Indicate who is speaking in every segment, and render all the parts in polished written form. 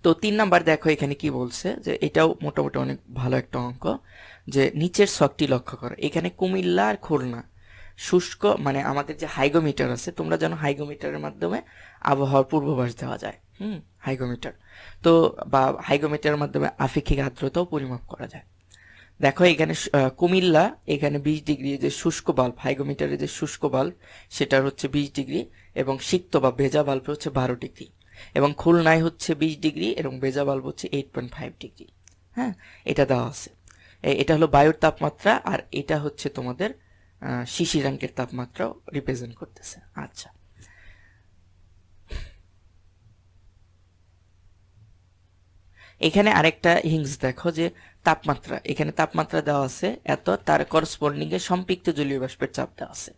Speaker 1: তো 3 নাম্বার দেখো এখানে কি বলছে, যে এটাও মোটামুটি অনেক ভালো একটা অঙ্ক, যে নিচের ছকটি লক্ষ্য করো। এখানে কুমিল্লা আর খুলনা শুষ্ক, মানে আমাদের যে হাইগোমিটার আছে, তোমরা জানো হাইগোমিটারের মাধ্যমে আবহাওয়ার পূর্বাভাস দেওয়া যায়। হাইগোমিটার তো, বা হাইগোমিটারের মাধ্যমে আপেক্ষিক আর্দ্রতাও পরিমাপ করা যায়। দেখো এখানে কুমিল্লা, এখানে 20 ডিগ্রি, যে শুষ্ক বাল্ব, হাইগোমিটারের যে শুষ্ক বাল্ব সেটার হচ্ছে 20 ডিগ্রি, এবং সিক্ত বা ভেজা বাল্ব হচ্ছে 12 ডিগ্রি, এবং খুলনায় হচ্ছে 20 ডিগ্রি এবং ভেজা বাল্ব হচ্ছে 8.5 ডিগ্রি। হ্যাঁ, এটা দেওয়া আছে। এটা হলো বায়ুর তাপমাত্রা, আর এটা হচ্ছে তোমাদের শিশিরাঙ্কের তাপমাত্রা রিপ্রেজেন্ট করতেছে। আচ্ছা, এখানে আরেকটা হিংস দেখো, যে তাপমাত্রা, এখানে তাপমাত্রা দেওয়া আছে এত, তার করসপন্ডিং এ সম্পৃক্ত জলীয় বাষ্পের চাপ দেওয়া আছে।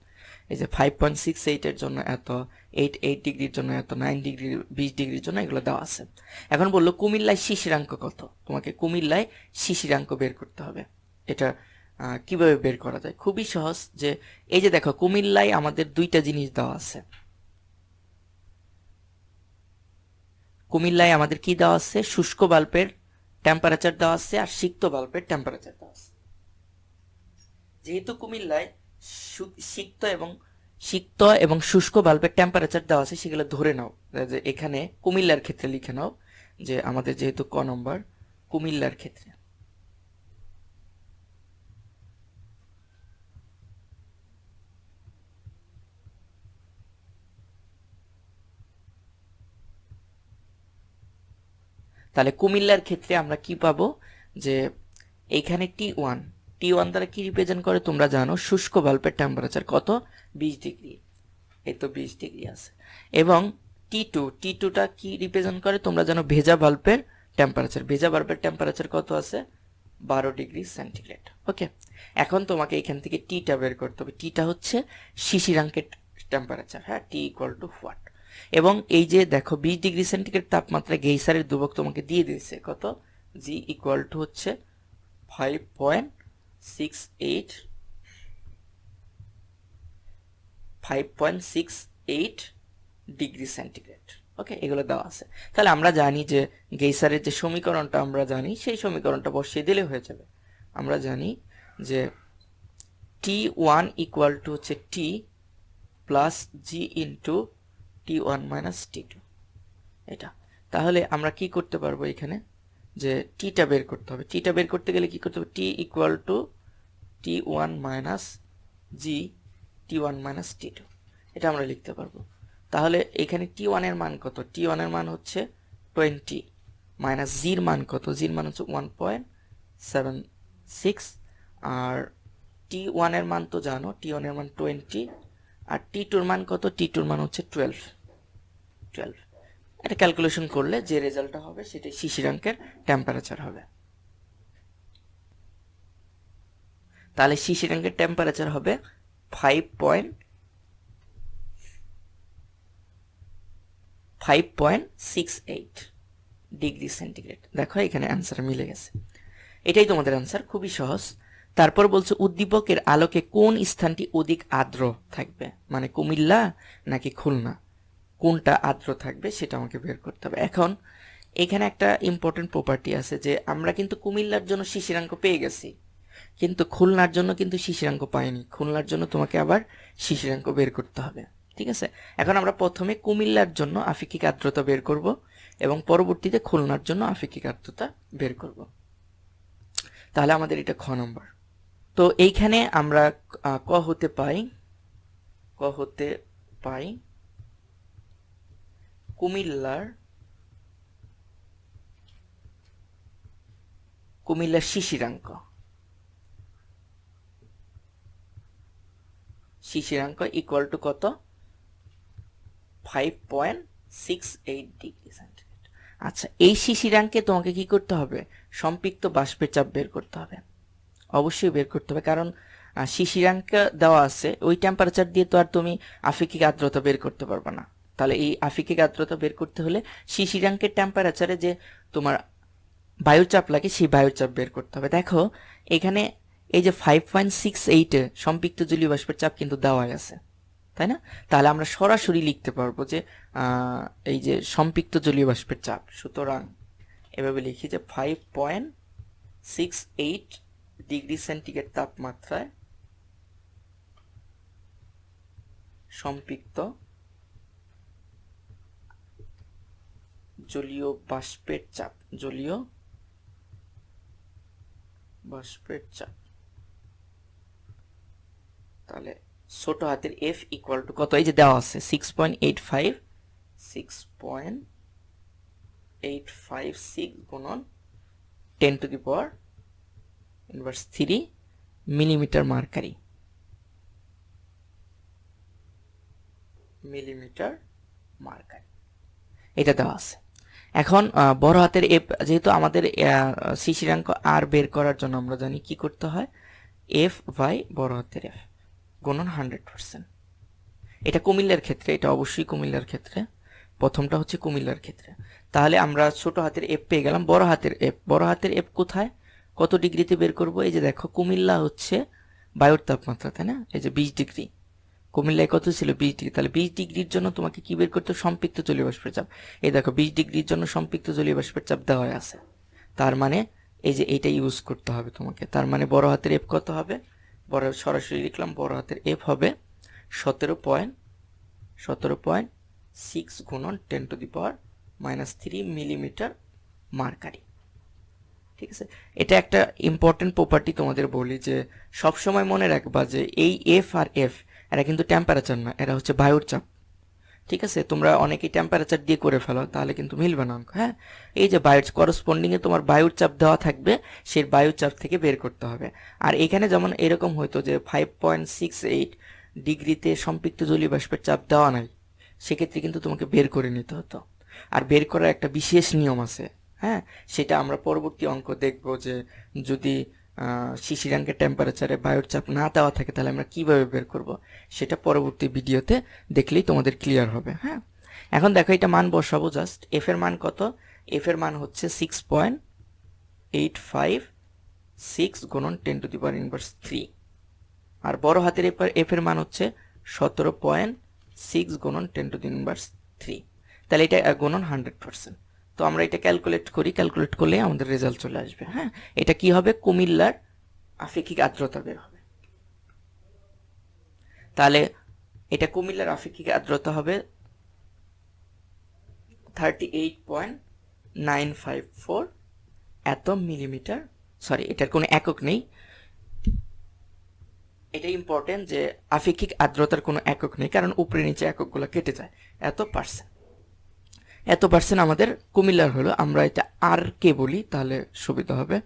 Speaker 1: এই যে 5.68 এর জন্য এত, 8 ডিগ্রির জন্য এত, 9 ডিগ্রি 20 ডিগ্রির জন্য এগুলো দেওয়া আছে। এখন বললো কুমিল্লায় শিশিরাঙ্ক কত, তোমাকে কুমিল্লায় শিশিরাঙ্ক বের করতে হবে। এটা কিভাবে বের করা যায়? খুবই সহজ, যে এই যে দেখো কুমিল্লায় আমাদের দুইটা জিনিস দেওয়া আছে। কুমিল্লায় আমাদের কি দেওয়া আছে? শুষ্ক বাল্বের টেম্পারেচার দেওয়া আছে আর সিক্ত বাল্বের টেম্পারেচার দেওয়া আছে। যেহেতু কুমিল্লায় সিক্ত এবং শুষ্ক বাল্বের টেম্পারেচার দেওয়া আছে, সেগুলো ধরে নাও, যে এখানে কুমিল্লার ক্ষেত্রে লিখে নাও, যে আমাদের যেহেতু ক নম্বর কুমিল্লার ক্ষেত্রে, তাহলে কুমিল্লার ক্ষেত্রে আমরা কি পাবো, যে এইখানে টি ওয়ান দ্বারা কি রিপ্রেজেন্ট করে তোমরা জানো, শুষ্ক বাল্বের টেম্পারেচার কত? 20 ডিগ্রি। এই তো 20 ডিগ্রি আছে। এবং টি টুটা কি রিপ্রেজেন্ট করে তোমরা জানো, ভেজা বাল্বের টেম্পারেচার। ভেজা বাল্বের টেম্পারেচার কত আছে? 12 ডিগ্রি সেন্টিগ্রেড। ওকে, এখন তোমাকে এখান থেকে টিটা বের করতে হবে। টিটা হচ্ছে শিশিরাঙ্কের টেম্পারেচার। হ্যাঁ, টি ইকুয়াল টু হোয়াট। এবং এই যে দেখো 20 ডিগ্রি সেন্টিগ্রেড তাপমাত্রা গেইসারের দুবক তোমাকে দিয়ে দিয়েছে কত, জি ইকুয়াল টু হচ্ছে 5.68 5.68 ডিগ্রি সেন্টিগ্রেড। ওকে, এগুলো দেওয়া আছে। তাহলে আমরা জানি যে গেইসারের যে সমীকরণটা আমরা জানি, সেই সমীকরণটা বসিয়ে দিলে হয়ে যাবে। আমরা জানি যে T1 ইকুয়াল টু হচ্ছে টি প্লাস জি ইন্টু T1 মাইনাস T2, এটা। তাহলে আমরা কি করতে পারবো এখানে, যে টিটা বের করতে হবে। টিটা বের করতে গেলে কি করতে হবে, T equal to T1 minus G T1 minus T2, এটা আমরা লিখতে পারবো। তাহলে এখানে T1 এর মান কত? T1 এর মান হচ্ছে 20, মাইনাস জির মান কত? জির মান হচ্ছে 1.76, আর T1 এর মান তো জানো, T1 এর মান 20, আর T2 এর মান কত? T2 এর মান হচ্ছে 12। এটা ক্যালকুলেশন করলে যে রেজাল্টটা হবে সেটাই শিশিরাঙ্কের টেম্পারেচার হবে। তাহলে শিশিরাঙ্কের টেম্পারেচার হবে 5.68 ডিগ্রি সেন্টিগ্রেড। দেখো এখানে অ্যান্সার মিলে গেছে। এটাই তোমাদের অ্যান্সার, খুবই সহজ। তারপর বলছে উদ্দীপকের আলোকে কোন স্থানটি অধিক আর্দ্র থাকবে, মানে কুমিল্লা নাকি খুলনা, কোনটা আর্দ্র থাকবে সেটা আমাকে বের করতে হবে। এখন এখানে একটা ইম্পর্টেন্ট প্রপার্টি আছে, যে আমরা কিন্তু কুমিল্লার জন্য শিশিরাঙ্ক পেয়ে গেছি, কিন্তু খুলনার জন্য কিন্তু শিশিরাঙ্ক পাইনি। খুলনার জন্য তোমাকে আবার শিশিরাঙ্ক বের করতে হবে। ঠিক আছে, এখন আমরা প্রথমে কুমিল্লার জন্য আপেক্ষিক আর্দ্রতা বের করব, এবং পরবর্তীতে খুলনার জন্য আপেক্ষিক আর্দ্রতা বের করব। তাহলে আমাদের এটা খ নম্বর। তো এইখানে আমরা ক হতে পাই কুমিল্লার শিশিরাঙ্ক ইকুয়াল টু কত? 5.68 ডিগ্রি সেন্টিগ্রেড। আচ্ছা, এই শিশিরাঙ্কে তোমাকে কি করতে হবে? সম্পৃক্ত বাষ্পের চাপ বের করতে হবে, অবশ্যই বের করতে হবে, কারণ শিশিরাঙ্ক দেওয়া আছে, ওই টেম্পারেচার দিয়ে তো আর তুমি আপেক্ষিক আর্দ্রতা বের করতে পারবে না। তাহলে এই আপেক্ষিক আর্দ্রতা বের করতে হলে শিশিরাঙ্কের টেম্পারেচারে যে তোমার বায়ুর চাপ লাগে, সেই বায়ুর চাপ বের করতে হবে। দেখো এখানে এই যে 5.68 সম্পৃক্ত জলীয় বাষ্পের চাপ কিন্তু দেওয়াই আছে, তাই না? তাহলে আমরা সরাসরি লিখতে পারবো যে এই যে সম্পৃক্ত জলীয় বাষ্পের চাপ, সুতরাং এভাবে লিখি যে 5.68 ডিগ্রি সেন্টিগ্রেড তাপমাত্রায় সম্পৃক্ত জলীয় বাষ্পের চাপ, জলীয় বাষ্পের চাপ। তাহলে ছোট হাতের এফ ইকুয়াল টু কত, এই যে দেওয়া আছে 6.86 গুণন 10⁻³ মিলিমিটার মার্কারি, এটা দেওয়া আছে। এখন বড় হাতের এফ, যেহেতু আমাদের শিশিরাঙ্ক আর বের করার জন্য আমরা জানি কি করতে হয়, এফ বাই বড় হাতের এফ গুণন 100%। এটা কুমিল্লার ক্ষেত্রে, এটা অবশ্যই কুমিল্লার ক্ষেত্রে, প্রথমটা হচ্ছে কুমিল্লার ক্ষেত্রে। তাহলে আমরা ছোট হাতের এফ পেয়ে গেলাম। বড় হাতের এফ, বড় হাতের এফ কোথায়, কত ডিগ্রিতে বের করব? এই যে দেখো কুমিল্লা হচ্ছে বায়ুর তাপমাত্রা, তাই না? এই যে 20 ডিগ্রি, কুমিল্লায় কত ছিল? 20 ডিগ্রি। তাহলে 20 ডিগ্রির জন্য তোমাকে কি বের করতে হবে? সম্পৃক্ত জলীয় বাষ্পের চাপ। এই দেখো 20 ডিগ্রির জন্য সম্পৃক্ত জলীয় বাষ্পের চাপ দেওয়া আছে, তার মানে এই যে এইটা ইউজ করতে হবে তোমাকে। তার মানে বড় হাতের এফ কত হবে? বড় সরাসরি লিখলাম, বড় হাতের এফ হবে 17.6 গুণন 10⁻³ মিলিমিটার মার্কারি। ঠিক আছে, এটা একটা ইম্পর্টেন্ট প্রপার্টি তোমাদের বলি, যে সবসময় মনে রাখবা যে এই এফ আর এফ এরা কিন্তু টেম্পারেচার না, এরা হচ্ছে বায়ুর চাপ। ঠিক আছে, তোমরা অনেকেই টেম্পারেচার দিয়ে করে ফেলো, তাহলে কিন্তু মিলবে না অঙ্ক। হ্যাঁ, এই যে বায়ুর করসপন্ডিং এ তোমার বায়ুর চাপ দেওয়া থাকবে, সেই বায়ুর চাপ থেকে বের করতে হবে। আর এখানে যেমন এরকম হয়তো যে 5.68 ডিগ্রিতে সম্পৃক্ত জলীয় বাষ্পের চাপ দেওয়া নাই, সেক্ষেত্রে কিন্তু তোমাকে বের করে নিতে হতো। আর বের করার একটা বিশেষ নিয়ম আছে, হ্যাঁ, সেটা আমরা পরবর্তী অঙ্ক দেখব, যে যদি শিশিরাঙ্কের টেম্পারেচারে বায়ুর চাপ না দেওয়া থাকে তাহলে আমরা কিভাবে বের করব, সেটা পরবর্তী ভিডিওতে দেখলেই তোমাদের ক্লিয়ার হবে। হ্যাঁ, এখন দেখো এটা মান বসাবো জাস্ট। এফ এর মান কত? এফ এর মান হচ্ছে 6.856 গুণন 10⁻³ আর বড় হাতের এফ এর মান হচ্ছে 17.6 গুণন 10⁻³। তাহলে এটা গুণন 100%। তো আমরা এটা ক্যালকুলেট করি, ক্যালকুলেট করলে আমাদের রেজাল্ট চলে আসবে। হ্যাঁ, এটা কি হবে? কুমিল্লার আপেক্ষিক আর্দ্রতা বের হবে। তাহলে এটা কুমিল্লার আপেক্ষিক আর্দ্রতা হবে 38.954 এতম মিলিমিটার, সরি এটার কোনো একক নেই, এটা ইম্পর্টেন্ট যে আপেক্ষিক আর্দ্রতার কোনো একক নেই, কারণ উপরে নিচে এককগুলো কেটে যায়। এত পার্সেন্ট আমাদের কুমিল্লার হলো। আমরা এটা আর কে বলি, তাহলে সুবিধা হবে।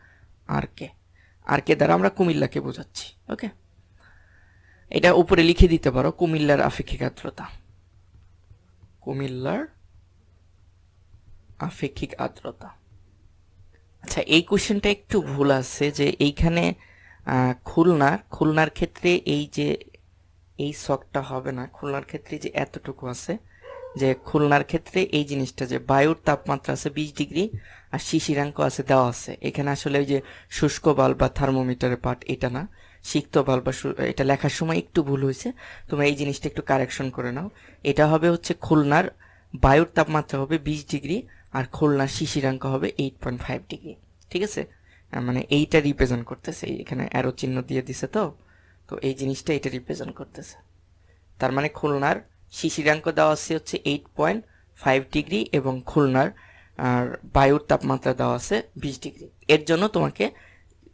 Speaker 1: আর কে দ্বারা আমরা কুমিল্লাকে বোঝাচ্ছি। ওকে, এটা উপরে লিখে দিতে পারো, কুমিল্লার আপেক্ষিক আর্দ্রতা, কুমিল্লার আপেক্ষিক আর্দ্রতা। আচ্ছা, এই কোশ্চেনটা একটু ভুল আছে, যে এইখানে খুলনার ক্ষেত্রে এই যে এই ছকটা হবে না, খুলনার ক্ষেত্রে যে এতটুকু আছে, যে খুলনার ক্ষেত্রে এই জিনিসটা যে বায়ুর তাপমাত্রা আছে 20 ডিগ্রি আর শিশিরাঙ্ক আছে দেওয়া আছে, এখানে আসলে ওই যে শুষ্ক বাল্ব বা থার্মোমিটারের পার্ট এটা না, সিক্ত বাল্ব বা এটা লেখার সময় একটু ভুল হয়েছে, তোমরা এই জিনিসটা একটু কারেকশন করে নাও। এটা হবে হচ্ছে খুলনার বায়ুর তাপমাত্রা হবে 20 ডিগ্রি আর খুলনার শিশিরাঙ্ক হবে 8.5 ডিগ্রি। ঠিক আছে, মানে এইটা রিপ্রেজেন্ট করতেছে, এখানে অ্যারো চিহ্ন দিয়ে দিছে, তো এই জিনিসটা এটা রিপ্রেজেন্ট করতেছে। তার মানে খুলনার শিশিরাঙ্ক দেওয়া আছে হচ্ছে 8.5 ডিগ্রি এবং খুলনার আর বায়ুর তাপমাত্রা দেওয়া আছে 20 ডিগ্রি। এর জন্য তোমাকে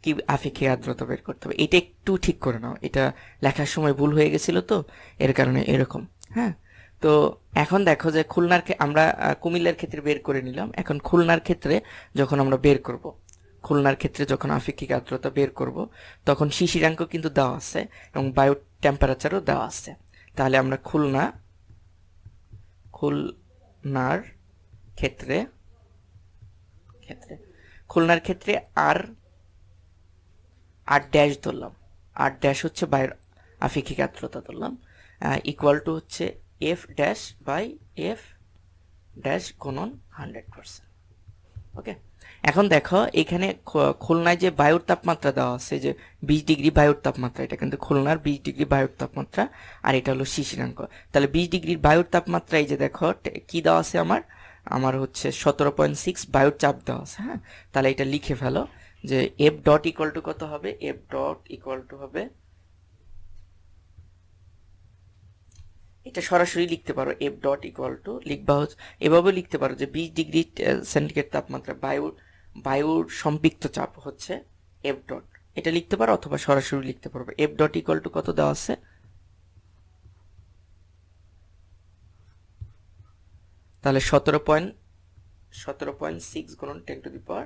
Speaker 1: কি আপেক্ষিক আর্দ্রতা বের করতে হবে, এটা একটু ঠিক করে নাও, এটা লেখার সময় ভুল হয়ে গেছিল, তো এর কারণে এরকম। হ্যাঁ, তো এখন দেখো যে আমরা কুমিল্লার ক্ষেত্রে বের করে নিলাম। এখন খুলনার ক্ষেত্রে যখন আমরা বের করব, খুলনার ক্ষেত্রে যখন আপেক্ষিক আর্দ্রতা বের করব, তখন শিশিরাঙ্ক কিন্তু দেওয়া আছে এবং বায়ুর টেম্পারেচারও দেওয়া আছে। তাহলে আমরা খুলনার ক্ষেত্রে আর ড্যাশ ধরলাম, আর ড্যাশ হচ্ছে বায়ুর আপেক্ষিক আর্দ্রতা ধরলাম, ইকুয়াল টু হচ্ছে F dash by F dash গুণন 100%। ওকে, এখন দেখো এখানে খুলনায় যে বায়ুর তাপমাত্রা দেওয়া আছে যে 20 ডিগ্রি বায়ুর তাপমাত্রা, এটা কিন্তু খুলনার 20 ডিগ্রি বায়ুর তাপমাত্রা, আর এটা হলো শিশিরাঙ্ক। তাহলে 20 ডিগ্রির বায়ুর তাপমাত্রা, এই যে দেখো কি দেওয়া আছে আমার আমার হচ্ছে 17.6 বায়ুর চাপ দেওয়া আছে। হ্যাঁ, তাহলে এটা লিখে ফেলো যে এফ ডট ইকুয়াল টু কত হবে, এফ ডট ইকুয়াল টু হবে, এটা সরাসরি লিখতে পারো, এফ ডট ইকুয়াল টু লিখবা হচ্ছে এভাবে লিখতে পারো যে 20 ডিগ্রি সেন্টিগ্রেড তাপমাত্রা বায়ুর সম্পৃক্ত চাপ হচ্ছে এফ ডট, এটা লিখতে পারো অথবা সরাসরি লিখতে পারবে। এফ ডট ইকুয়াল টু কত দেওয়া আছে, তাহলে 17.6 গুণন 10⁻³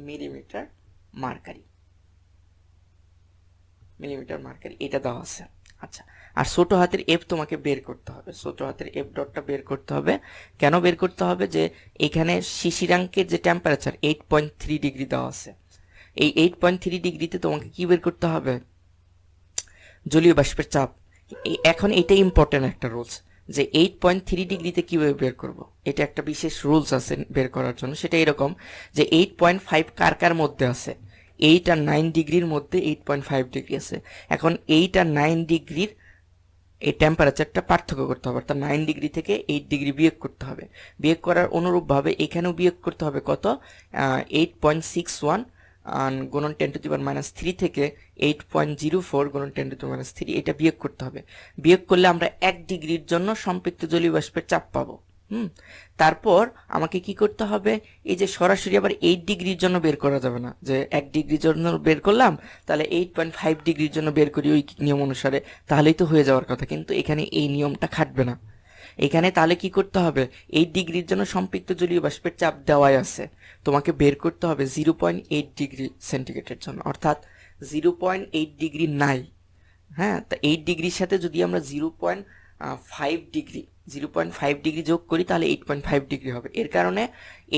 Speaker 1: মিলিমিটার মার্কারি, এটা দেওয়া আছে। আচ্ছা, আর ছোট হাতের এফ তোমাকে বের করতে হবে, ছোট হাতের এফ ডটটা বের করতে হবে। কেন বের করতে হবে, যে এখানে শিশিরাঙ্কের যে টেম্পারেচার 8.3 ডিগ্রি দেওয়া আছে, এই 8.3 ডিগ্রিতে তোমাকে কি বের করতে হবে, জলীয় বাষ্পের চাপ। এখন এটা ইম্পর্টেন্ট একটা রুলস, যে 8.3 ডিগ্রিতে কিভাবে বের করব, এটা একটা বিশেষ রুলস আছে বের করার জন্য। সেটা এরকম যে 8.5 কার কার মধ্যে আছে, 8 আর 9 ডিগ্রির মধ্যে 8.5 ডিগ্রি আছে। এখন 8 আর 9 ডিগ্রির এই টেম্পারেচারটা পার্থক্য করতে হবে, অর্থাৎ 9 ডিগ্রি থেকে 8 ডিগ্রি বিয়োগ করতে হবে। বিয়োগ করার অনুরূপভাবে এখানেও বিয়োগ করতে হবে কত, 8.61 গুণন 10⁻³ থেকে 8.04 গুণন 10⁻³, এটা বিয়োগ করতে হবে। বিয়োগ করলে আমরা 1 ডিগ্রির জন্য সম্পৃক্ত জলীয় বাষ্পের চাপ পাবো। তারপর আমাকে কি করতে হবে, এই যে সরাসরি আবার 8 ডিগ্রির জন্য বের করা যাবে না, যে 1 ডিগ্রির জন্য বের করলাম তাহলে 8.5 ডিগ্রির জন্য বের করি ওই নিয়ম অনুসারে, তাহলেই তো হয়ে যাওয়ার কথা, কিন্তু এখানে এই নিয়মটা খাটবে না। এখানে তাহলে কি করতে হবে, 8 ডিগ্রির জন্য সম্পৃক্ত জলীয় বাষ্পের চাপ দেওয়াই আছে, তোমাকে বের করতে হবে 0.8 ডিগ্রি সেন্টিগ্রেডের জন্য, অর্থাৎ 0.8 ডিগ্রি নাই। হ্যাঁ, তা 8 ডিগ্রির সাথে যদি আমরা 0.5 ডিগ্রি যোগ করি তাহলে 8.5 ডিগ্রি হবে। এর কারণে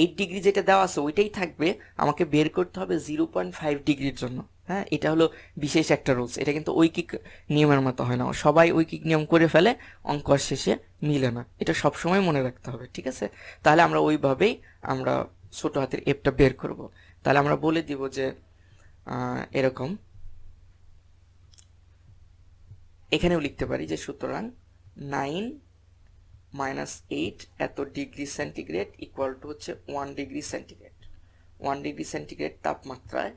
Speaker 1: 8 ডিগ্রি যেটা দেওয়া আছে ওইটাই থাকবে, আমাকে বের করতে হবে 0.5 ডিগ্রির জন্য। হ্যাঁ, এটা হলো বিশেষ একটা রুলস, এটা কিন্তু ঐকিক নিয়মের মতো হয় না, সবাই ঐকিক নিয়ম করে ফেলে, অঙ্ক শেষে মিলে না, এটা সবসময় মনে রাখতে হবে, ঠিক আছে? তাহলে আমরা ওইভাবেই আমরা ছোট হাতের এফটা বের করব। তাহলে আমরা বলে দিব যে এরকম, এখানেও লিখতে পারি যে সুতরাং 9 - 8 এত ডিগ্রি সেন্টিগ্রেড ইকুয়াল টু হচ্ছে 1 ডিগ্রি সেন্টিগ্রেড। 1 ডিগ্রি সেন্টিগ্রেড তাপমাত্রায়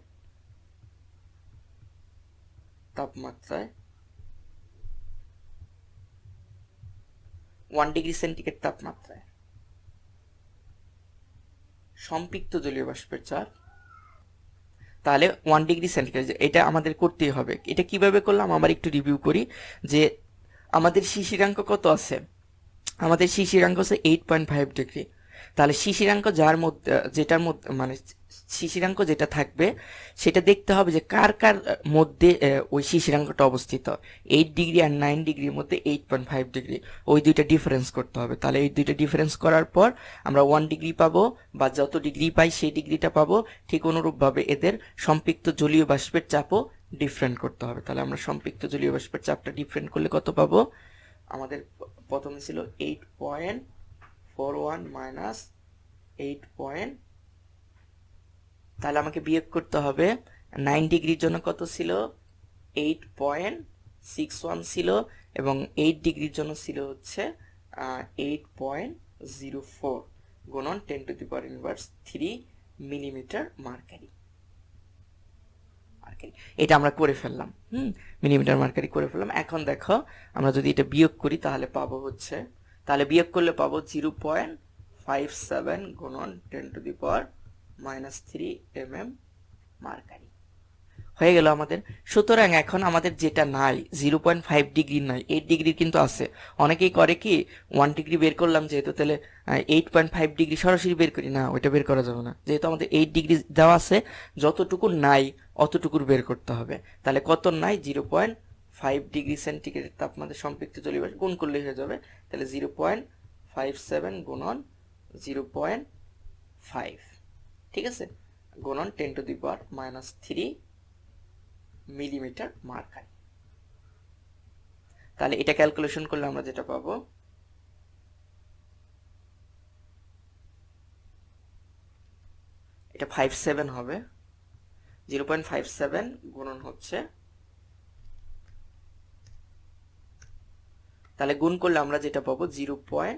Speaker 1: 1 ডিগ্রি সেন্টিগ্রেড তাপমাত্রায় সম্পৃক্ত জলীয় বাষ্পের চাপ, তাহলে 1 ডিগ্রি সেন্টিগ্রেড, এটা আমাদের করতেই হবে। এটা কিভাবে করলাম আবার একটু রিভিউ করি, যে আমাদের শিশিরাঙ্ক কত আছে, আমাদের শিশিরাঙ্ক আছে 8.5 ডিগ্রি। তাহলে শিশিরাঙ্ক যার মধ্যে যেটার মধ্যে মানে শিশিরাঙ্ক যেটা থাকবে সেটা দেখতে হবে যে কার কার মধ্যে ওই শিশিরাঙ্কটা অবস্থিত। 8 ডিগ্রি আর 9 ডিগ্রির মধ্যে 8.5 ডিগ্রি, ওই দুইটা ডিফারেন্স করতে হবে। তাহলে এই দুইটা ডিফারেন্স করার পর আমরা 1 ডিগ্রি পাবো, বা যত ডিগ্রি পাই সেই ডিগ্রিটা পাবো। ঠিক অনুরূপভাবে এদের সম্পৃক্ত জলীয় বাষ্পের চাপও ডিফারেন্ট করতে হবে। তাহলে আমরা সম্পৃক্ত জলীয় বাষ্পের চাপটা ডিফারেন্ট করলে কত পাবো, আমাদের প্রথমে ছিল 8.41 মাইনাস 8. তাহলে আমাকে বিয়োগ করতে হবে 9 ডিগ্রির জন্য কত ছিল, 8.61 ছিল, এবং 8 ডিগ্রির জন্য ছিল হচ্ছে 8.04 গুণন 10⁻³ মিলিমিটার মার্কারি। এটা আমরা করে ফেললাম, মিলিমিটার মার্কারি করে ফেললাম। এখন দেখো আমরা যদি এটা বিয়োগ করি তাহলে পাবো হচ্ছে, তাহলে বিয়োগ করলে পাবো 0.57 গুণন 10⁻³ mm মার্কারি হয়ে গেল আমাদের। সুতরাং এখন আমাদের যেটা নাই 0.5 ডিগ্রি নাই, 8 ডিগ্রি কিন্তু আছে। অনেকেই করে কি 1 ডিগ্রি বের করলাম যেহেতু, তাহলে 8.5 ডিগ্রি সরাসরি বের করি না, ওইটা বের করা যাবে না, যেহেতু আমাদের 8 ডিগ্রি দেওয়া আছে, যতটুকু নাই অতটুকুর বের করতে হবে। তাহলে কত নাই, 0.5 ডিগ্রি সেন্টিগ্রেড তাপমাত্রা সম্পৃক্ত জলীয় বাষ্প গুণ করলেই হয়ে যাবে। তাহলে 0.57 গুণন 0.5, ঠিক আছে, গুণন 10⁻³ মিলিমিটার মার্কারি। তাহলে এটা ক্যালকুলেশন করলে আমরা যেটা পাবো, এটা 57 হবে, 0.57 গুণন হচ্ছে, তাহলে গুণ করলে আমরা যেটা পাবো 0.57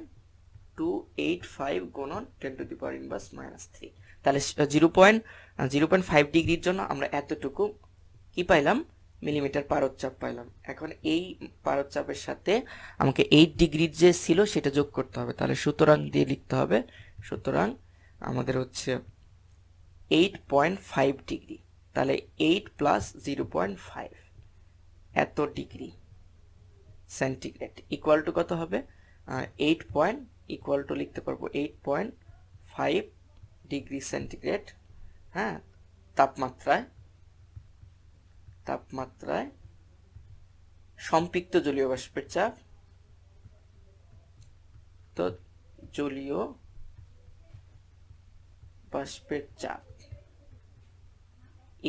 Speaker 1: 0.285 গুণন 10⁻³ তাহলে 0.05 ডিগ্রির জন্য আমরা এতটুকু কি পাইলাম, মিলিমিটার পারদচাপ পাইলাম। এখন এই পারদচাপের সাথে আমাকে 8 ডিগ্রির যে ছিল সেটা যোগ করতে হবে, তাহলে সুতরাং দিয়ে লিখতে হবে, সুতরাং আমাদের হচ্ছে 8.5 ডিগ্রি, তাহলে 8 প্লাস 0.5 এত ডিগ্রি সেন্টিগ্রেড ইকুয়াল টু কত হবে, 8 পয়েন্ট ইকুয়াল টু লিখতে পারবো 8.5 ডিগ্রি সেন্টিগ্রেড। হ্যাঁ, তাপমাত্রায় সম্পৃক্ত জলীয় বাষ্পের চাপ, তো জলীয় বাষ্পের চাপ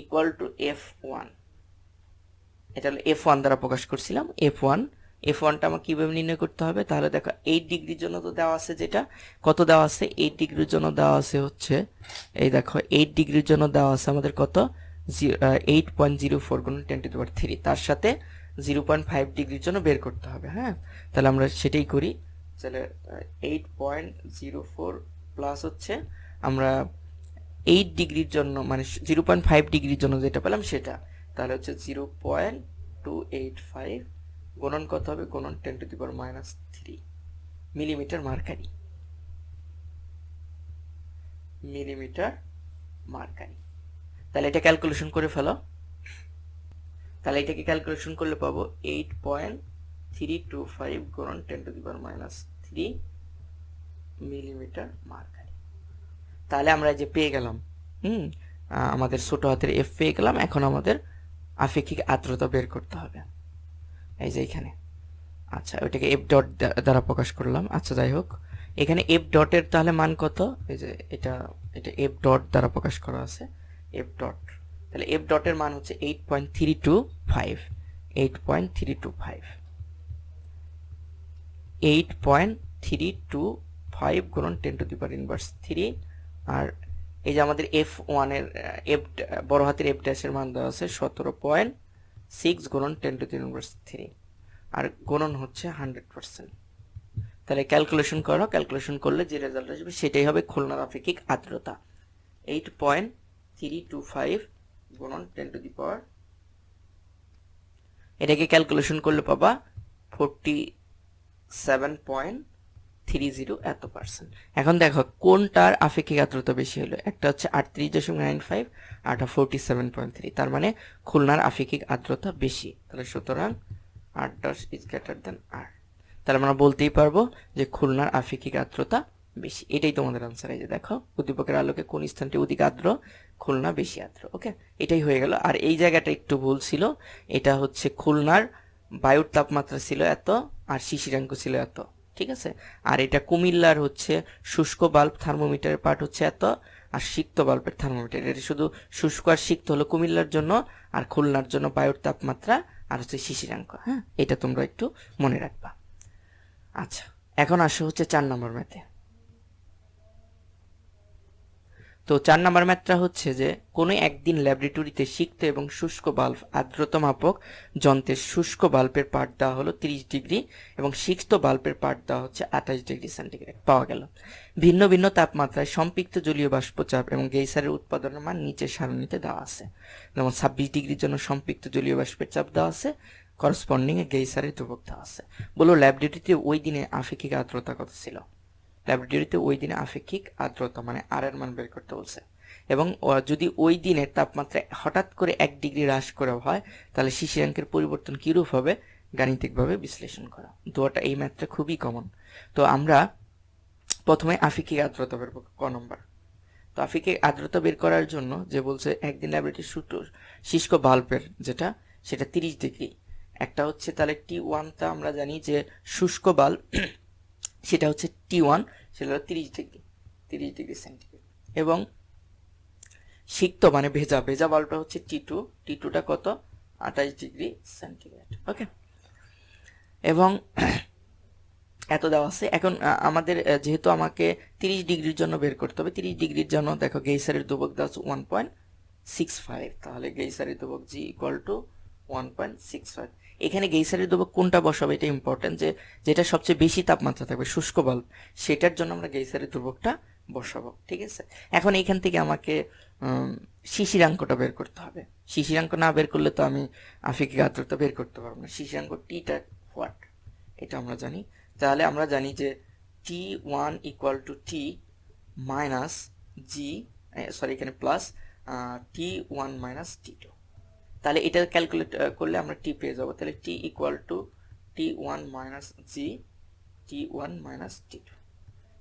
Speaker 1: ইকুয়াল টু F1, এটা হলো F1 দ্বারা প্রকাশ করছিলাম। F1টা আমাকে কিভাবে নির্ণয় করতে হবে, তাহলে দেখো 8 ডিগ্রির জন্য তো দেওয়া আছে, যেটা কত দেওয়া আছে, 8 ডিগ্রির জন্য দেওয়া আছে হচ্ছে, এই দেখো 8 ডিগ্রির জন্য দেওয়া আছে আমাদের কত, 8.04 গুণ 10⁻³ তার সাথে 0.5 ডিগ্রির জন্য বের করতে হবে। হ্যাঁ, তাহলে আমরা সেটাই করি। তাহলে 8.04 প্লাস হচ্ছে আমরা 8 ডিগ্রির জন্য মানে 0.5 ডিগ্রির জন্য যেটা পেলাম সেটা, তাহলে হচ্ছে 0.285 গুণন কত হবে, গুণন 10⁻³ মিলিমিটার মার্কারি। তাহলে এটা ক্যালকুলেশন করে ফেলো, তাহলে এটাকে ক্যালকুলেশন করলে পাবো 8.325 গুণন 10⁻³ মিলিমিটার মার্কারি। তাহলে আমরা যে পেয়ে গেলাম আমাদের ছোট হাতের F পেয়ে গেলাম। এখন আমাদের আপেক্ষিক আর্দ্রতা বের করতে হবে, এই যে এখানে। আচ্ছা, ওইটাকে F ডট দ্বারা প্রকাশ করলাম। আচ্ছা, যাই হোক, এখানে F ডটের তাহলে মান কত, এই যে এটা F ডট দ্বারা প্রকাশ করা আছে, F ডট। তাহলে F ডটের মান হচ্ছে 8.325 গুণন 10⁻³ আর এই যে আমাদের F1 এর বড় হাতের F ড্যাশের মান দেওয়া আছে 17.6 গুণন 10⁻³ আর গুণন হচ্ছে 100%। তাহলে ক্যালকুলেশন করো, ক্যালকুলেশন করলে যে রেজাল্ট আসবে সেটাই হবে খুলনার আপেক্ষিক আর্দ্রতা। 8.325 গুণন 10⁻, এটাকে ক্যালকুলেশন করলে পাবা 47.30 এত পার্সেন্ট। এখন দেখো কোনটার আপেক্ষিক আর্দ্রতা বেশি হলো, একটা হচ্ছে 38.95 আর একটা 47.3, তার মানে খুলনার আপেক্ষিক আর্দ্রতা বেশি। তাহলে সুতরাং R dash is greater than R, তাহলে আমরা বলতেই পারবো যে খুলনার আপেক্ষিক আর্দ্রতা বেশি। এটাই তোমাদের আনসার। এই যে দেখো, উদ্দীপকের আলোকে কোন স্থানটি অধিক আর্দ্র, খুলনা বেশি আর্দ্র। ওকে, এটাই হয়ে গেল। আর এই জায়গাটা একটু ভুল ছিল, এটা হচ্ছে খুলনার বায়ুর তাপমাত্রা ছিল এত আর শিশিরাঙ্ক ছিল এত, ঠিক আছে। আর এটা কুমিল্লার হচ্ছে শুষ্ক বাল্ব থার্মোমিটারের পার্ট হচ্ছে এত, আর সিক্ত বাল্বের থার্মোমিটার, এটা শুধু শুষ্ক আর সিক্ত হলো কুমিল্লার জন্য, আর খুলনার জন্য বায়ুর তাপমাত্রা আর হচ্ছে শিশিরাঙ্ক। হ্যাঁ, এটা তোমরা একটু মনে রাখবা। আচ্ছা, এখন আসো হচ্ছে 4 নম্বর ম্যাথে। তো 4 নম্বর ম্যাথটা হচ্ছে যে কোনো একদিন ল্যাবরেটরিতে সিক্ত এবং শুষ্ক বাল্ব আর্দ্রতা মাপক যন্ত্রের শুষ্ক বাল্বের পাঠ দেওয়া হলো 30 ডিগ্রি এবং সিক্ত বাল্বের পাঠ দেওয়া হচ্ছে 28 ডিগ্রি সেন্টিগ্রেড পাওয়া গেল। ভিন্ন ভিন্ন তাপমাত্রায় সম্পৃক্ত জলীয় বাষ্পচাপ এবং গেইসারের উৎপাদনের মান নিচের সারণীতে দেওয়া আছে। যেমন 26 ডিগ্রির জন্য সম্পৃক্ত জলীয় বাষ্পের চাপ দেওয়া আছে, করসপন্ডিং এ গেইসারের ধ্রুবক দেওয়া আছে। বলো ল্যাবরেটরিতে ওই দিনে আপেক্ষিক আর্দ্রতা কত ছিল, ল্যাবরেটরিতে ওই দিনে আপেক্ষিক আর্দ্রতা মানে আর এর মান বের করতে বলছে। এবং যদি ওই দিনের তাপমাত্রা হঠাৎ করে 1 ডিগ্রি হ্রাস করা হয় তাহলে শিশিরাঙ্কের পরিবর্তন কিরূপ হবে গাণিতিকভাবে বিশ্লেষণ করা। দুটো এই ম্যাথটা খুবই কমন। তো আমরা প্রথমে আপেক্ষিক আর্দ্রতা বের করব ক নম্বর। তো আপেক্ষিক আর্দ্রতা বের করার জন্য যে বলছে একদিন ল্যাবরেটরি শুষ্ক বাল্বের যেটা সেটা 30 ডিগ্রি, একটা হচ্ছে তাহলে T1 টা আমরা জানি যে শুষ্ক বাল্ব সেটা হচ্ছে T1, সেটা হলো 30 ডিগ্রি সেন্টিগ্রেড, এবং সিক্ত মানে ভেজা বাল্বটা হচ্ছে T2টা কত 28 ডিগ্রি সেন্টিগ্রেড। ওকে, এবং এত দেওয়া আছে। এখন আমাদের যেহেতু আমাকে 30 ডিগ্রির জন্য বের করতে হবে, 30 ডিগ্রির জন্য দেখো গেইসারের ধ্রুবক দেওয়া আছে 1.65, তাহলে গেইসারের ধ্রুবক G = 1.65। এখানে গেইসারের ধ্রুবক কোনটা বসাবো এটা ইম্পর্টেন্ট, যে যেটা সবচেয়ে বেশি তাপমাত্রা থাকবে শুষ্ক বাল্ব সেটার জন্য আমরা গেইসারের ধ্রুবকটা বসাবো। ঠিক আছে, এখন এইখান থেকে আমাকে শিশিরাঙ্কটা বের করতে হবে। শিশিরাঙ্ক না বের করলে তো আমি আপেক্ষিক আর্দ্রতা বের করতে পারবো না। শিশিরাঙ্ক টিটা হোয়াট এটা আমরা জানি। তাহলে আমরা জানি যে T1 equal to T minus G, sorry এখানে প্লাস T1 মাইনাস T2। তাহলে এটা ক্যালকুলেট করলে আমরা টি পেয়ে যাবো। তাহলে T equal to T1 minus G T1 minus T2,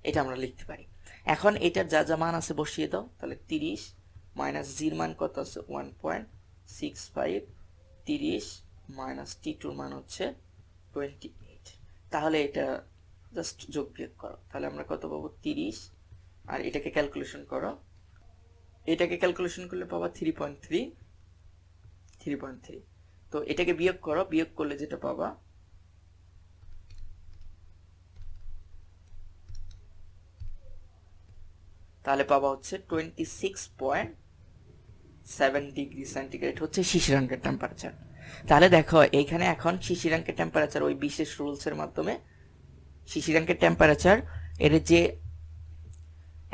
Speaker 1: এটা আমরা লিখতে পারি। এখন এটার যা যা মান আছে বসিয়ে দাও। তাহলে 30 মাইনাস জির মান কত আছে 1.65, 30 মাইনাস T2 মান হচ্ছে 28। তাহলে এটা জাস্ট যোগ বিয়োগ করো, তাহলে আমরা কত পাবো 30, আর এটাকে ক্যালকুলেশন করো, এটাকে ক্যালকুলেশন করলে পাবা 3.3। তো এটাকে বিয়োগ করো, বিয়োগ করলে যেটা পাবা তাহলে পাবা হচ্ছে 26.7 ডিগ্রি সেন্টিগ্রেড হচ্ছে শিশিরাঙ্কের টেম্পারেচার। তাহলে দেখো এইখানে এখন শিশিরাঙ্কের টেম্পারেচার ওই বিশেষ রুলসের মাধ্যমে শিশিরাঙ্কের টেম্পারেচার এর যে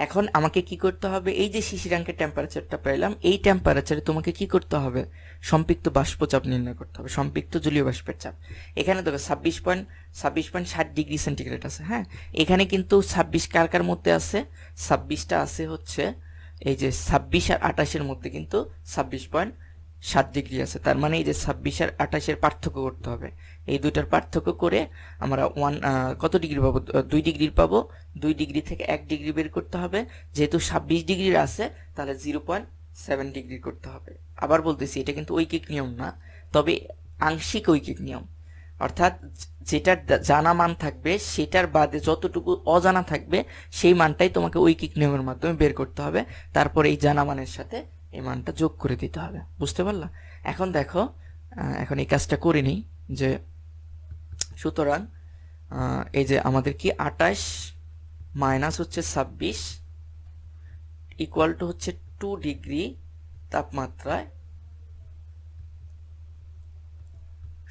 Speaker 1: এখন আমাকে কি করতে হবে, এই যে শিশিরাঙ্কের টেম্পারেচারটা পেলাম এই টেম্পারেচারে তোমাকে কি করতে হবে, সম্পৃক্ত বাষ্পচাপ নির্ণয় করতে হবে, সম্পৃক্ত জলীয় বাষ্পের চাপ। এখানে দেখো 26.7 ডিগ্রি সেন্টিগ্রেড আছে। হ্যাঁ, এখানে কিন্তু 26 কার কার মধ্যে আছে, 26টা আছে হচ্ছে এই যে 26 আর 28-এর মধ্যে কিন্তু 26.7 ডিগ্রি আছে। তার মানে এই যে 26 আর 28-এর পার্থক্য করতে হবে। এই দুইটার পার্থক্য করে আমরা কত ডিগ্রি পাবো, 2 ডিগ্রি পাবো। 2 ডিগ্রি থেকে 1 ডিগ্রি বের করতে হবে। যেহেতু 26 ডিগ্রির আছে তাহলে 0.7 ডিগ্রি করতে হবে। আবার বলতেছি এটা কিন্তু ঐকিক নিয়ম না, তবে আংশিক ঐকিক নিয়ম। অর্থাৎ যেটার জানা মান থাকবে সেটার বাদে যতটুকু অজানা থাকবে সেই মানটাই তোমাকে ঐকিক নিয়মের মাধ্যমে বের করতে হবে। তারপর এই জানা মানের সাথে এই মানটা যোগ করে দিতে হবে। বুঝতে পারলা? এখন দেখো, এখন এই কাজটা করে নিই যে সুতরাং এই যে আমাদের কি 28 মাইনাস হচ্ছে 26 ইকুয়াল টু হচ্ছে 2 ডিগ্রি তাপমাত্রায়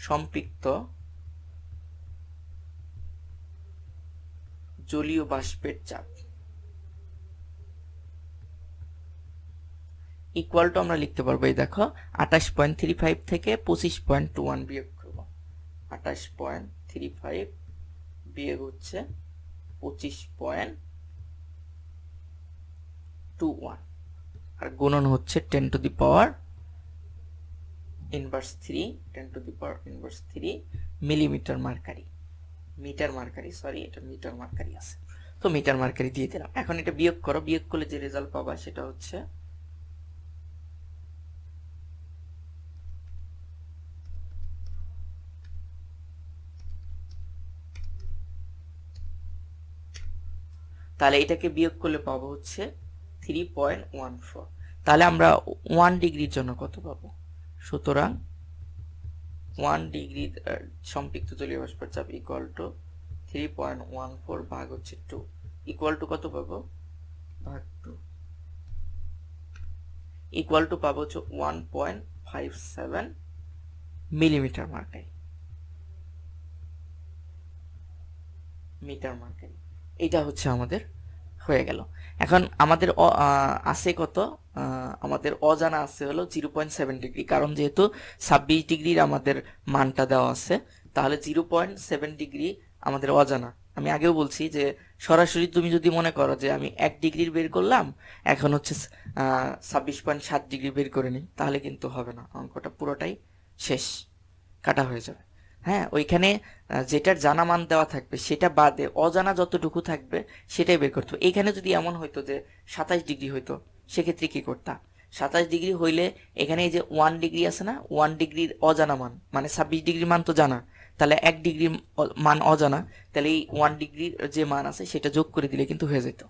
Speaker 1: সম্পৃক্ত জলীয় বাষ্পের চাপ ইকুয়াল টু আমরা লিখতে পারবো এই দেখো 28.35 থেকে 25.21 বিয়োগ করব। 28.35 বিয়োগ হচ্ছে 25.21 আর গুণন হচ্ছে 10 to the power inverse 3, 10 to the power inverse 3 millimetre mercury, metre mercury, sorry এটা মিটার মার্কারি আছে, তো মিটার মার্কারি দিয়ে দিলাম। এখন এটা বিয়োগ করো, বিয়োগ করলে যে রেজাল্ট পাবা সেটা হচ্ছে তাহলে এটাকে বিয়োগ করলে পাবো হচ্ছে 3.14। তাহলে আমরা 1 ডিগ্রির জন্য কত পাবো, সুতরাং 1 ডিগ্রি সম্পৃক্ত জলীয় বাষ্পের চাপ ইকুয়াল টু 3.14 ভাগ হচ্ছে 2 ইকুয়াল টু কত পাবো, ভাগ 2 ইকুয়াল টু পাবো হচ্ছে 1.57 মিলিমিটার মার্কারি, মিটার মার্কারি। এটা হচ্ছে আমাদের হয়ে গেল। এখন আমাদের আছে কত, আমাদের অজানা আছে হলো 0.7 ডিগ্রি, কারণ যেহেতু 26 ডিগ্রির আমাদের মানটা দেওয়া আছে, তাহলে 0.7 ডিগ্রি আমাদের অজানা। আমি আগেও বলছি যে সরাসরি তুমি যদি মনে করো যে আমি 1 ডিগ্রির বের করলাম, এখন হচ্ছে 26.7 ডিগ্রি বের করে নিই, তাহলে কিন্তু হবে না, অঙ্কটা পুরোটাই শেষ, কাটা হয়ে যাবে। হ্যাঁ, ওইখানে যেটার জানা মান দেওয়া থাকবে সেটা বাদে অজানা যতটুকু থাকবে সেটাই বের করতে হবে। এইখানে যদি এমন হইতো যে 27 ডিগ্রি হইতো, সেক্ষেত্রে কি করতাম, 27 ডিগ্রি হইলে এখানে এই যে 1 ডিগ্রি আছে না, 1 ডিগ্রির অজানা মান মানে 26 ডিগ্রির মান তো জানা, তাহলে 1 ডিগ্রির মান অজানা, তাহলে এই 1 ডিগ্রির যে মান আছে সেটা যোগ করে দিলে কিন্তু হয়ে যেত।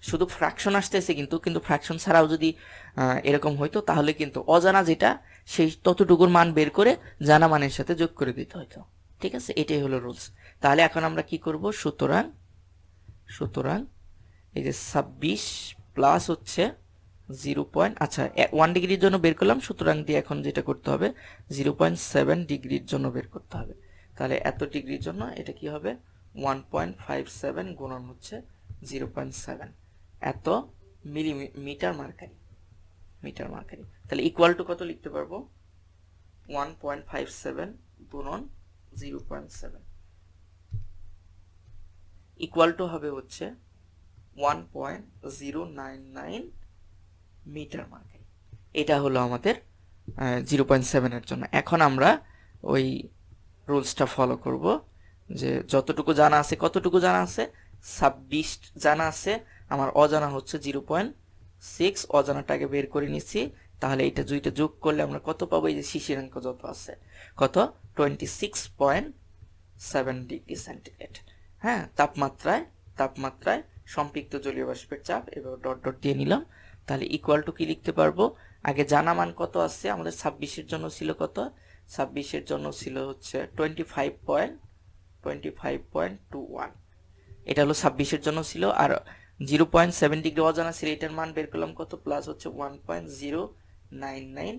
Speaker 1: শুধু ফ্র্যাকশন আসতেছে, কিন্তু ফ্র্যাকশন ছাড়াও যদি এরকম হইতো তাহলে কিন্তু অজানা যেটা সেই ততটুকুর মান বের করে জানা মানের সাথে যোগ করে দিতে হইতো। ঠিক আছে, এটাই হলো রুলস। তাহলে এখন আমরা কি করব, সুতরাং এই যে 26 প্লাস হচ্ছে আচ্ছা 1 ডিগ্রির জন্য বের করলাম, সুতরাং দিয়ে এখন যেটা করতে হবে 0.7 ডিগ্রির জন্য বের করতে হবে। তাহলে এত ডিগ্রির জন্য এটা কি হবে 1.57 গুণন হচ্ছে 0.7 এত মিটার মার্কারি। তাহলে ইকুয়াল টু কত লিখতে পারবো 1.57 গুণন 0.7 ইকুয়াল টু হবে হচ্ছে 1.099 মিটার মার্কারি। এটা হলো আমাদের 0.7 এর জন্য। এখন আমরা ওই রুলসটা ফলো করব যে যতটুকু জানা আছে, কতটুকু জানা আছে 26 জানা আছে, আমার অজানা হচ্ছে 0.6, অজানাটাকে বের করে নিচ্ছি। তাহলে এটা দুইটা যোগ করলে আমরা কত পাবো, এই যে শিশিরাঙ্ক যত আছে কত 26.7 ডিগ্রি সেন্টিগ্রেড। হ্যাঁ, তাপমাত্রায় সম্পৃক্ত জলীয় বাষ্পের চাপ, এবার ডট ডট দিয়ে নিলাম। তাহলে ইকুয়াল টু কি লিখতে পারবো, আগে জানা মান কত আছে আমাদের 26-এর জন্য ছিল কত, 26-এর জন্য ছিল হচ্ছে 25.21, এটা হলো 26-এর জন্য ছিল। আর 0.7 ডিগ্রি অজানা ছিল, এটার মান বের করলাম কত, প্লাস হচ্ছে 1.099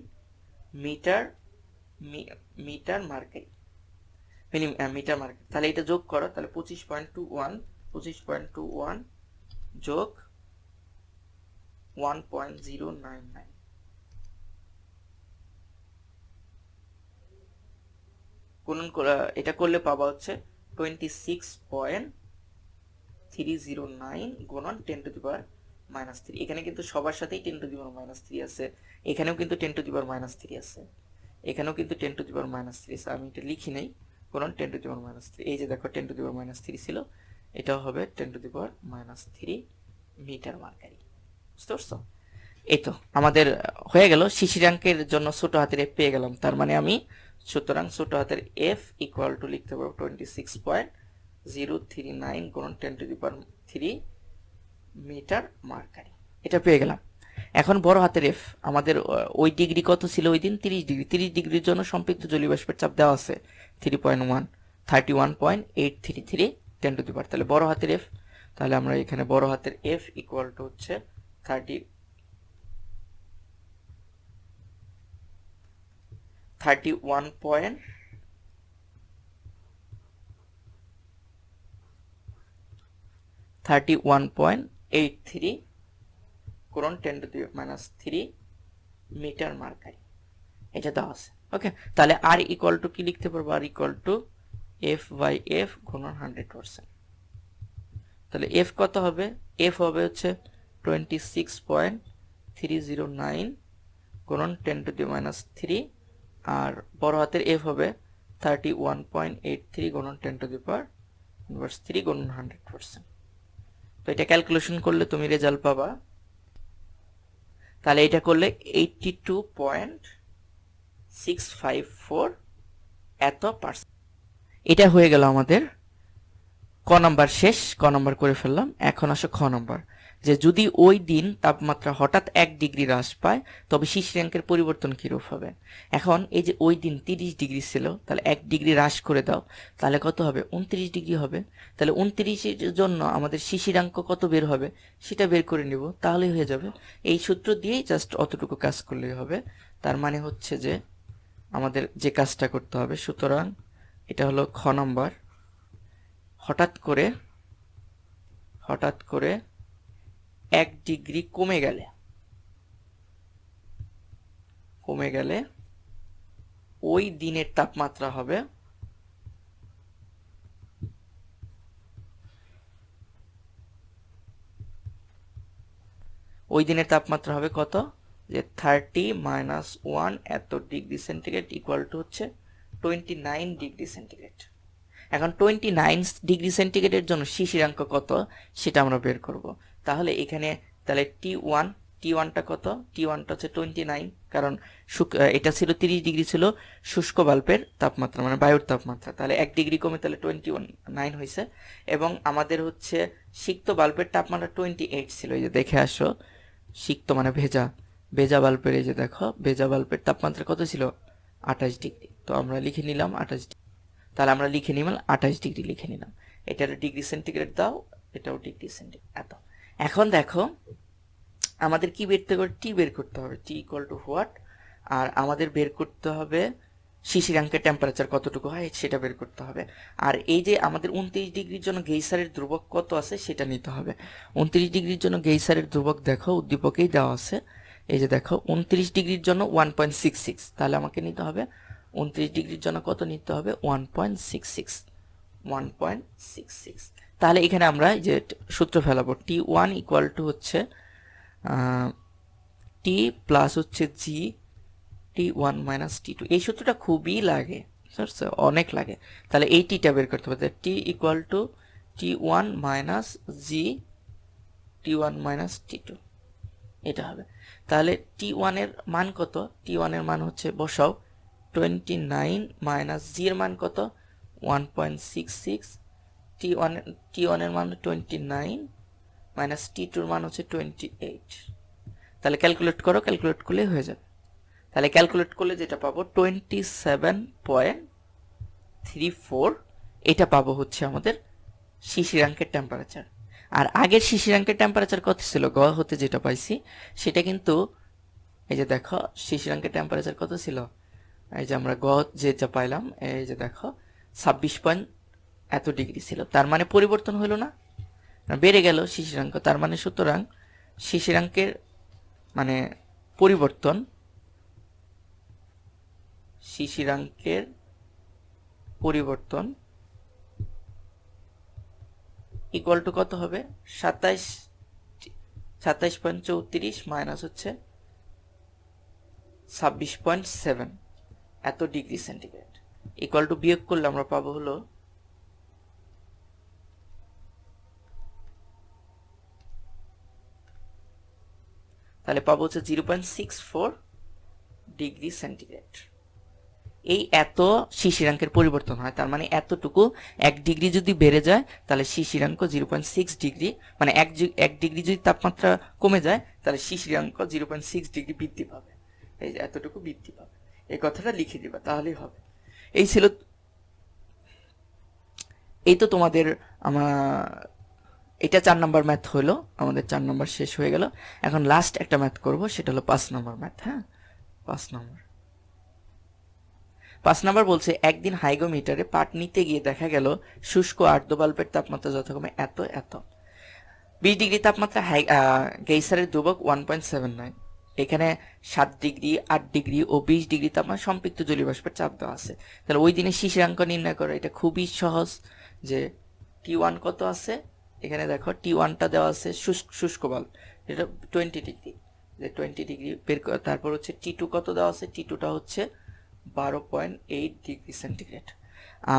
Speaker 1: মিটার মার্কারি। তাহলে এটা যোগ করো, তাহলে 25.21 যোগ 1.099 গুণন করে এটা করলে পাবা হচ্ছে 26.309 গুণন 10 টু দি পাওয়ার -3। এখানে কিন্তু সবার সাথেই 10 টু দি পাওয়ার -3 আছে, এখানেও কিন্তু 10 টু দি পাওয়ার -3 আছে, এখানেও কিন্তু 10 টু দি পাওয়ার -3 আছে। আমি এটা লিখি নাই, গুণন 10 টু দি পাওয়ার -3। এই যে দেখো 10 টু দি পাওয়ার -3 ছিল, এটাও হবে 10 to the power -3 metre mercury. বুঝতে পারছো? এই তো আমাদের হয়ে গেল। শিশিরাঙ্কের জন্য ছোট হাতের এফ পেয়ে গেলাম, তার মানে আমি সুতরাং ছোট হাতের এফ ইকুয়াল টু লিখতে পারবো 26.039 গুণন 10 to the power 3 metre mercury. এটা পেয়ে গেলাম। এখন বড় হাতের এফ, আমাদের ওই ডিগ্রি কত ছিল ওই দিন 30 ডিগ্রির জন্য সম্পৃক্ত জলীয় বাষ্পের চাপ দেওয়া আছে 31.833 10 টু দি পাওয়ার। তাহলে বড় হাতের এফ, তাহলে আমরা এখানে বড় হাতের এফ ইকুয়াল টু হচ্ছে 31.83 গুণন 10 টু দি -3 মিটার মার্কারি, এটা দেওয়া আছে। ওকে, তাহলে আর ইকুয়াল টু কি লিখতে পারবো, R equal to F by F গুণন 100%। তাহলে এফ কত হবে, এফ হবে হচ্ছে 26.309 গুণন 10 টু দি -3, আর বড় হাতের এফ হবে 31.83 গুণন 10 টু দি পাওয়ার -3 গুণন 100%। তো এটা ক্যালকুলেশন করলে তুমি রেজাল্ট পাবা, তাহলে এটা করলে 82.654 এত পার্সেন্ট। এটা হয়ে গেল আমাদের ক নাম্বার শেষ, ক নাম্বার করে ফেললাম। এখন আসো খ নাম্বার, যে যদি ওই দিন তাপমাত্রা হঠাৎ 1 ডিগ্রি হ্রাস পায় তবে শিশিরাঙ্কের পরিবর্তন কিরূপ হবে। এখন এই যে ওই দিন 30 ডিগ্রি ছিল, তাহলে 1 ডিগ্রি হ্রাস করে দাও, তাহলে কত হবে 29 ডিগ্রি হবে। তাহলে 29-এর জন্য আমাদের শিশিরাঙ্ক কত বের হবে সেটা বের করে নিব, তাহলেই হয়ে যাবে। এই সূত্র দিয়েই জাস্ট অতটুকু কাজ করলেই হবে। তার মানে হচ্ছে যে আমাদের যে কাজটা করতে হবে, সুতরাং এটা হলো খ নাম্বার, হঠাৎ করে 1 ডিগ্রি কমে গেলে ওই দিনের তাপমাত্রা হবে কত, যে 30 - 1 এত ডিগ্রি সেন্টিগ্রেড ইকুয়াল টু হচ্ছে 29 ডিগ্রি সেন্টিগ্রেড। এখন 29 ডিগ্রি সেন্টিগ্রেডের জন্য শিশিরাঙ্ক কত সেটা আমরা বের করব। তাহলে এখানে তাহলে T1টা কত, T1টা হচ্ছে 29, কারণ এটা ছিল 30 ডিগ্রি ছিল শুষ্ক বাল্বের তাপমাত্রা, মানে বায়ুর তাপমাত্রা। তাহলে 1 ডিগ্রি কমে তাহলে 29 হয়েছে। এবং আমাদের হচ্ছে সিক্ত বাল্বের তাপমাত্রা 28 ছিল, এই যে দেখে আসো, সিক্ত মানে ভেজা বাল্বের, এই যে দেখো ভেজা বাল্বের তাপমাত্রা কত ছিল 28 ডিগ্রি। তো আমরা লিখে নিলাম 28 ডিগ্রি, তাহলে আমরা লিখে নিলাম 28 ডিগ্রি লিখে নিলাম। এটার ডিগ্রি সেন্টিগ্রেড দাও, এটাও ডিগ্রি সেন্টিগ্রেড এত। এখন দেখো আমাদের কি বের করে টি বের করতে হবে, টি ইকুয়াল টু হোয়াট, আর আমাদের বের করতে হবে শিশিরাঙ্কের টেম্পারেচার কতটুকু হয় সেটা বের করতে হবে। আর এই যে আমাদের 29 ডিগ্রির জন্য গেইসারের ধ্রুবক কত আছে সেটা নিতে হবে। 29 ডিগ্রির জন্য গেইসারের ধ্রুবক দেখো উদ্দীপকেই দেওয়া আছে, এই যে দেখো 29 ডিগ্রির জন্য 1.66, তাহলে আমাকে নিতে হবে 29 ডিগ্রির জন্য কত নিতে হবে 1.66, 1.66। তাহলে এখানে আমরা যে সূত্র ফেলাবো T1 ইকুয়াল টু হচ্ছে টি প্লাস হচ্ছে জি T1 মাইনাস T2। এই সূত্রটা খুবই লাগে, অনেক লাগে। তাহলে এই টিটা বের করতে হবে, T equal to T1 minus G T1 minus T2, এটা হবে। তাহলে T1 এর মান কত, T1 এর মান হচ্ছে বসাও 29 মাইনাস জি এর মান কত 1.66, T1 এর মান 29 মাইনাস T2 এর মান হচ্ছে 28। তাহলে ক্যালকুলেট করো, ক্যালকুলেট করলে হয়ে যাবে। তাহলে ক্যালকুলেট করলে যেটা পাবো 27.34, এটা পাবো হচ্ছে আমাদের শিশিরাঙ্কের টেম্পারেচার। আর আগের শিশিরাঙ্কের টেম্পারেচার কত ছিল, গ হতে যেটা পাইছি সেটা কিন্তু এই যে দেখো শিশিরাঙ্কের টেম্পারেচার কত ছিল, এই যে আমরা গ যেটা পাইলাম এই যে দেখো 26 এত ডিগ্রি ছিল। তার মানে পরিবর্তন হলো না, বেড়ে গেল শিশিরাঙ্ক। তার মানে সুতরাং শিশিরাঙ্কের মানে পরিবর্তন, শিশিরাঙ্কের পরিবর্তন ইকুয়াল টু কত হবে 27.34 মাইনাস হচ্ছে 26.7 এত ডিগ্রি সেন্টিগ্রেড ইকুয়াল টু বিয়োগ করলে আমরা পাবো হলো তাহলে পাবো হচ্ছে 0.64 ডিগ্রি সেন্টিগ্রেড। এই এত শিশিরাঙ্কের পরিবর্তন হয়, তার মানে এতটুকু 1 ডিগ্রি যদি বেড়ে যায় তাহলে শিশিরাঙ্ক 0.6 ডিগ্রি, মানে 1 ডিগ্রি যদি তাপমাত্রা কমে যায় তাহলে শিশিরাঙ্ক 0.6 ডিগ্রি বৃদ্ধি পাবে। এই যে এতটুকু বৃদ্ধি পাবে, এই কথাটা লিখে দিবা তাহলেই হবে। এই ছিল, এই তো তোমাদের আমার এটা 4 নম্বর ম্যাথ হলো, আমাদের 4 নম্বর শেষ হয়ে গেল। এখন লাস্ট একটা ম্যাথ করব, সেটা হলো 5 নম্বর ম্যাথ। হ্যাঁ 5 নম্বর বলছে একদিন হাইগোমিটারে পাট নিতে গিয়ে দেখা গেল শুষ্ক আর্দ্র বাল্বের তাপমাত্রা যথাক্রমে এত এত। 20 ডিগ্রি তাপমাত্রা গেইসারের ধ্রুবক 1.79, এখানে 7 ডিগ্রি 8 ডিগ্রি ও 20 ডিগ্রি তাপমাত্রা সম্পৃক্ত জলীয় বাষ্পের চাপ দেওয়া আছে। তাহলে ওই দিনে শিশিরাঙ্ক নির্ণয় করো, এটা খুবই সহজ। যে T1 কত আছে, এখানে দেখো T1টা দেওয়া আছে শুষ্ক বাল্ব, এটা 20 ডিগ্রি, যে 20 ডিগ্রি বের কর। তারপর হচ্ছে T2 কত দেওয়া আছে, T2টা হচ্ছে 12.8 ডিগ্রি সেন্টিগ্রেড।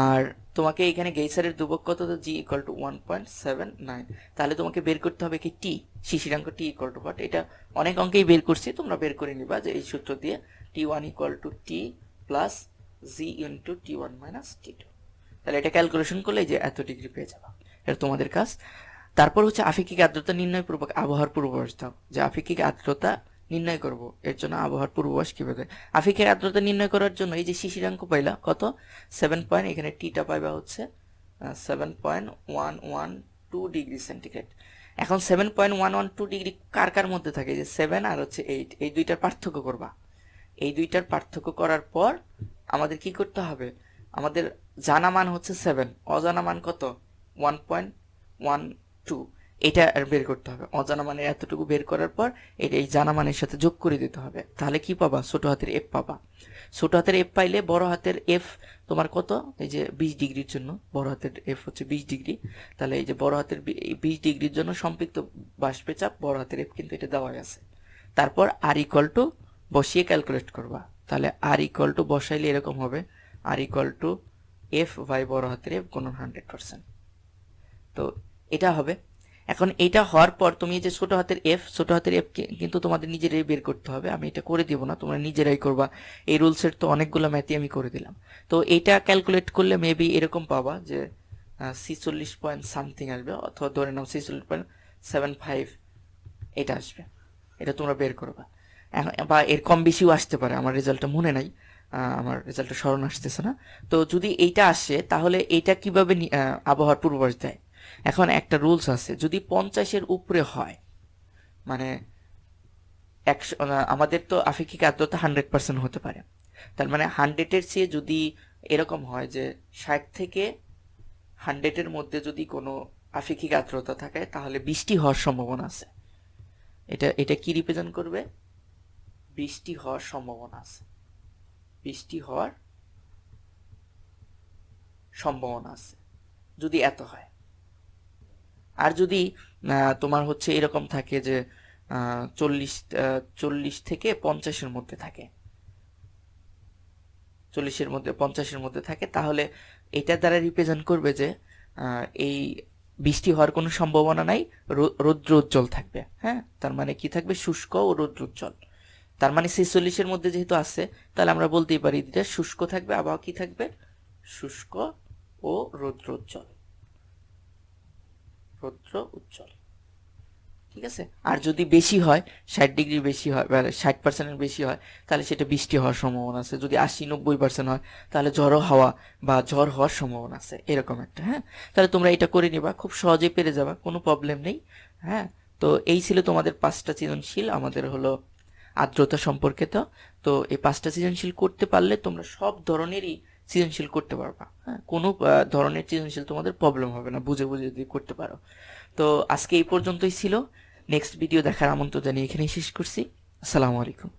Speaker 1: আর তোমাকে এখানে গেইসারের ধ্রুবক কত, জি ইকুয়াল টু 1.79। তাহলে তোমাকে বের করতে হবে কি টি, শিশিরাঙ্ক টি ইকুয়াল টু হোয়াট। এটা অনেক অঙ্কেই বের করছি, তোমরা বের করে নিবা যে এই সূত্র দিয়ে T1 equal to T plus G into T1 minus T2। তাহলে এটা ক্যালকুলেশন করলে যে এত ডিগ্রি পেয়ে যাবা, এটা তোমাদের কাজ। তারপর হচ্ছে আপেক্ষিক আর্দ্রতা নির্ণয় পূর্বক আবহাওয়ার পূর্বাভাস দাও, যে আপেক্ষিক আর্দ্রতা নির্ণয় করব, এর জন্য আবহাওয়ার পূর্বাভাস কিভাবে। আপেক্ষিক আর্দ্রতা নির্ণয় করার জন্য এই যে শিশিরাঙ্ক পাইলা কত 7 পয়েন্ট, এখানে টিটা পাইবা হচ্ছে 7.112 ডিগ্রি সেন্টিগ্রেড। এখন 7.112 ডিগ্রি কার কার মধ্যে থাকে, যে 7 আর হচ্ছে 8, এই দুইটার পার্থক্য করবা। এই দুইটার পার্থক্য করার পর আমাদের কি করতে হবে, আমাদের জানা মান হচ্ছে 7, অজানা মান কত 1.12, এটা বের করতে হবে। অজানা মানের এতটুকু বের করার পর এটা এই জানা মানের সাথে যোগ করে দিতে হবে। তাহলে কি পাবা, ছোট হাতের এফ পাবা। ছোট হাতের এফ পাইলে বড় হাতের এফ তোমার কত, এই যে 20 ডিগ্রির জন্য বড় হাতের এফ হচ্ছে 20 ডিগ্রি। তাহলে এই যে বড় হাতের 20 ডিগ্রির জন্য সম্পৃক্ত বাষ্পের চাপ বড় হাতের এফ কিন্তু এটা দেওয়া আছে। তারপর আর ইকুয়াল টু বসিয়ে ক্যালকুলেট করবা। তাহলে আর ইকুয়াল টু বসাইলে এরকম হবে, আর ইকুয়াল টু এফ বাই বড় হাতের এফ গুণন 100%। তো এটা হবে। এখন এটা হওয়ার পর তুমি যে ছোট হাতের এফ কিন্তু তোমাদের নিজেরাই বের করতে হবে, আমি এটা করে দিব না, তোমরা নিজেরাই করবা। এই রুলসের তো অনেকগুলো ম্যাথই আমি করে দিলাম। তো এটা ক্যালকুলেট করলে মেবি এরকম পাবা যে 46 পয়েন্ট সামথিং আসবে, অথবা ধরে নাও 46.75 এটা আসবে। এটা তোমরা বের করবা, বা এর কম বেশিও আসতে পারে, আমার রেজাল্টটা মনে নাই, আমার রেজাল্টটা স্মরণ আসতেছে না। তো যদি এইটা আসে তাহলে এইটা কিভাবে আবহাওয়ার পূর্বাভাস দেয়। এখন একটা রুলস আছে, যদি 50-এর উপরে হয়, মানে আমাদের তো আপেক্ষিক আর্দ্রতা 100% হতে পারে। তার মানে 100-এর চেয়ে যদি এরকম হয় যে 60 থেকে 100-এর মধ্যে যদি কোনো আপেক্ষিক আর্দ্রতা থাকে তাহলে বৃষ্টি হওয়ার সম্ভাবনা আছে। এটা এটা কি রিপ্রেজেন্ট করবে? বৃষ্টি হওয়ার সম্ভাবনা আছে, বৃষ্টি হওয়ার সম্ভাবনা আছে যদি এত হয়। আর যদি তোমার হচ্ছে এরকম থাকে যে 40 থেকে 50-এর মধ্যে থাকে, 40-এর মধ্যে 50-এর মধ্যে থাকে, তাহলে এটা দ্বারা রিপ্রেজেন্ট করবে যে এই বৃষ্টি হওয়ার কোনো সম্ভাবনা নাই, রৌদ্র উজ্জ্বল থাকবে। হ্যাঁ, তার মানে কি থাকবে? শুষ্ক ও রৌদ্র উজ্জ্বল। তার মানে 46-এর মধ্যে যেহেতু আছে, তাহলে আমরা বলতেই পারি এটা শুষ্ক থাকবে। আবহাওয়া কি থাকবে? শুষ্ক ও রৌদ্র উজ্জ্বল, রৌদ্র উজ্জ্বল। ঠিক আছে। আর যদি বেশি হয়, 60 ডিগ্রি বেশি হয় বা 60%-এর বেশি হয়, তাহলে সেটা বৃষ্টি হওয়ার সম্ভাবনা আছে। যদি 80-90% হয়, তাহলে ঝড়ো হাওয়া বা ঝড় হওয়ার সম্ভাবনা আছে, এরকম একটা। হ্যাঁ, তাহলে তোমরা এটা করে নিবা, খুব সহজেই পেরে যাবা, কোনো প্রবলেম নেই। হ্যাঁ, তো এই ছিল তোমাদের 5টা সৃজনশীল আমাদের হলো আর্দ্রতা সম্পর্কিত। তো এই 5টা সৃজনশীল করতে পারলে তোমরা সব ধরনেরই সৃজনশীল করতে পারবা। হ্যাঁ, কোনো ধরনের সৃজনশীল তোমাদের প্রবলেম হবে না, বুঝে বুঝে যদি করতে পারো। তো আজকে এই পর্যন্তই ছিল। নেক্সট ভিডিও দেখার আমন্ত্রণ জানিয়ে এখানেই শেষ করছি। আসসালামু আলাইকুম।